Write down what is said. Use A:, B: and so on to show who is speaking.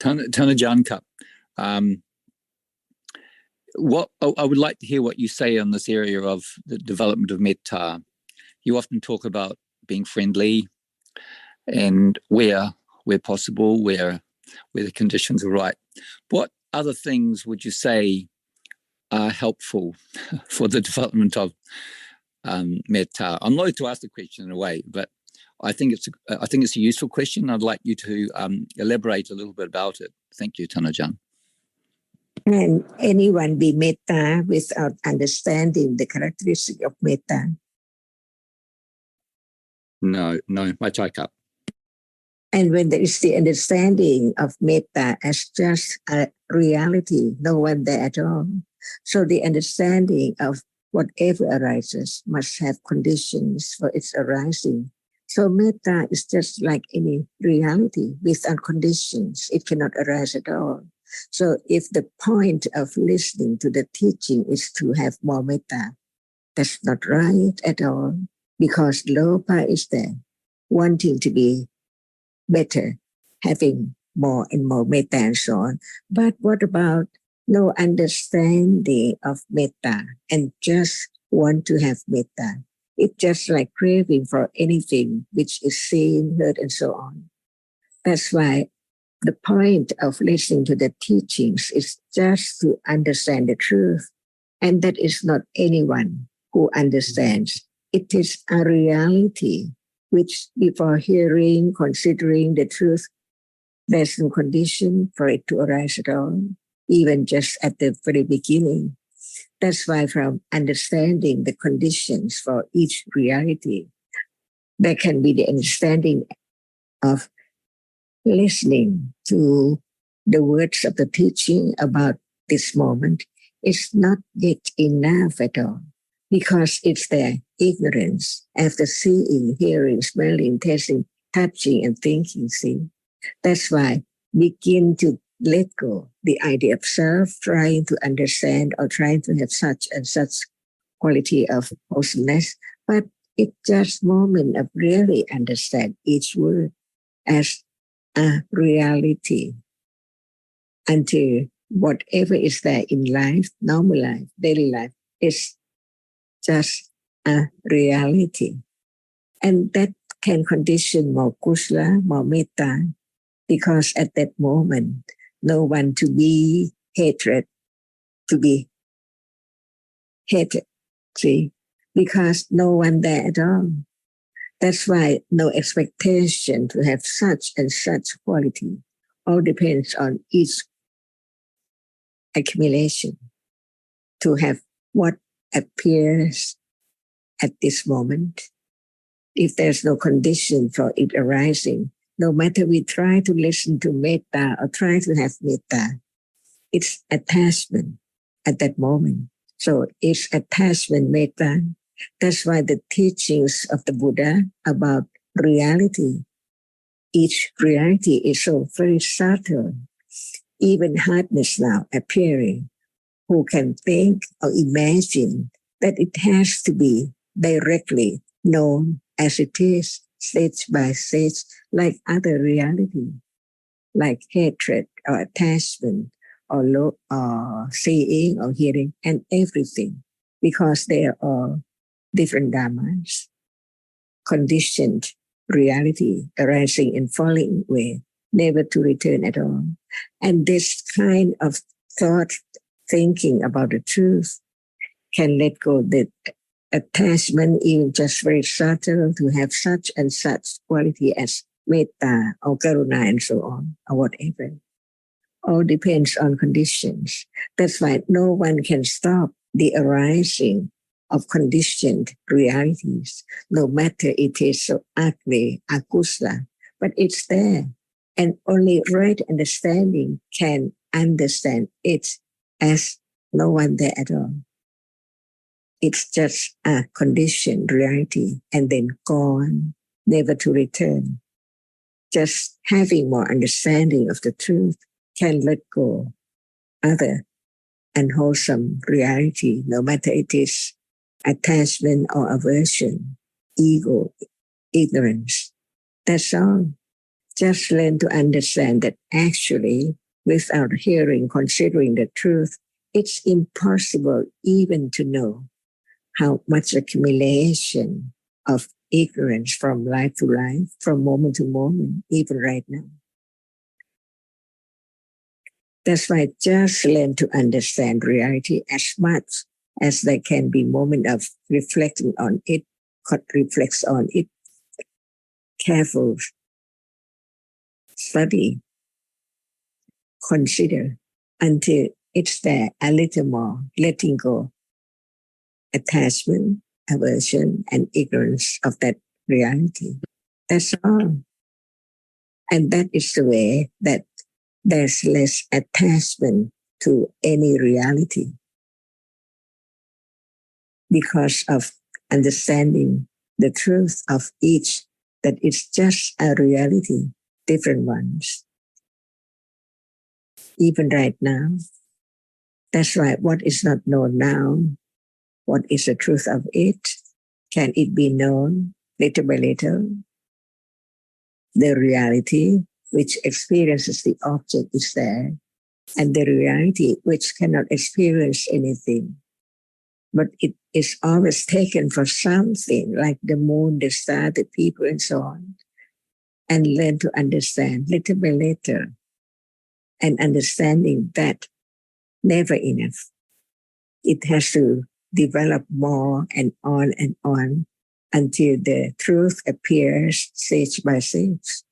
A: Tana Jankap. What I would like to hear what you say on this area of the development of mettā. You often talk about being friendly and where possible, where the conditions are right. What other things would you say are helpful for the development of mettā? I'm loath to ask the question in a way, but I think it's a useful question. I'd like you to elaborate a little bit about it. Thank you, Tanajan.
B: Can anyone be mettā without understanding the characteristic of mettā?
A: No, Machaikap.
B: And when there is the understanding of mettā as just a reality, no one there at all. So the understanding of whatever arises must have conditions for its arising. So mettā is just like any reality without conditions. It cannot arise at all. So if the point of listening to the teaching is to have more mettā, that's not right at all, because lopa is there, wanting to be better, having more and more mettā and so on. But what about no understanding of mettā and just want to have mettā? It's just like craving for anything which is seen, heard, and so on. That's why the point of listening to the teachings is just to understand the truth. And that is not anyone who understands. It is a reality which before hearing, considering the truth, there's no condition for it to arise at all, even just at the very beginning. That's why from understanding the conditions for each reality, there can be the understanding of listening to the words of the teaching about this moment. It's not yet enough at all, because it's their ignorance after seeing, hearing, smelling, tasting, touching, and thinking, see. That's why begin to let go the idea of self, trying to understand or trying to have such and such quality of wholesomeness. But it's just moment of really understand each word as a reality until whatever is there in life, normal life, daily life, is just a reality. And that can condition more kusala, more mettā, because at that moment, no one to be hated, see, because no one there at all. That's why no expectation to have such and such quality. All depends on each accumulation to have what appears at this moment. If there's no condition for it arising, no matter we try to listen to mettā or try to have mettā, it's attachment at that moment. So it's attachment mettā. That's why the teachings of the Buddha about reality, each reality is so very subtle. Even hardness now appearing, who can think or imagine that it has to be directly known as it is, stage by stage, like other reality, like hatred or attachment or seeing or hearing and everything, because they are all different dhammas, conditioned reality arising and falling away, never to return at all. And this kind of thought, thinking about the truth, can let go the attachment, even just very subtle, to have such and such quality as mettā or karuna and so on, or whatever. All depends on conditions. That's why no one can stop the arising of conditioned realities, no matter it is so ugly, akusala, but it's there. And only right understanding can understand it as no one there at all. It's just a conditioned reality and then gone, never to return. Just having more understanding of the truth can let go other unwholesome reality, no matter it is attachment or aversion, ego, ignorance. That's all. just learn to understand that actually, without hearing, considering the truth, it's impossible even to know how much accumulation of ignorance from life to life, from moment to moment, even right now. That's why just learn to understand reality as much as there can be moment of reflecting on it, reflects on it, careful study, consider until it's there a little more, letting go attachment, aversion, and ignorance of that reality. That's all. And that is the way that there's less attachment to any reality because of understanding the truth of each, that it's just a reality, different ones. Even right now, that's right. What is not known now, what is the truth of it? Can it be known little by little? The reality which experiences the object is there, and the reality which cannot experience anything. But it is always taken for something, like the moon, the star, the people, and so on. And learn to understand little by little. And understanding that never enough. It has to develop more and on until the truth appears stage by stage.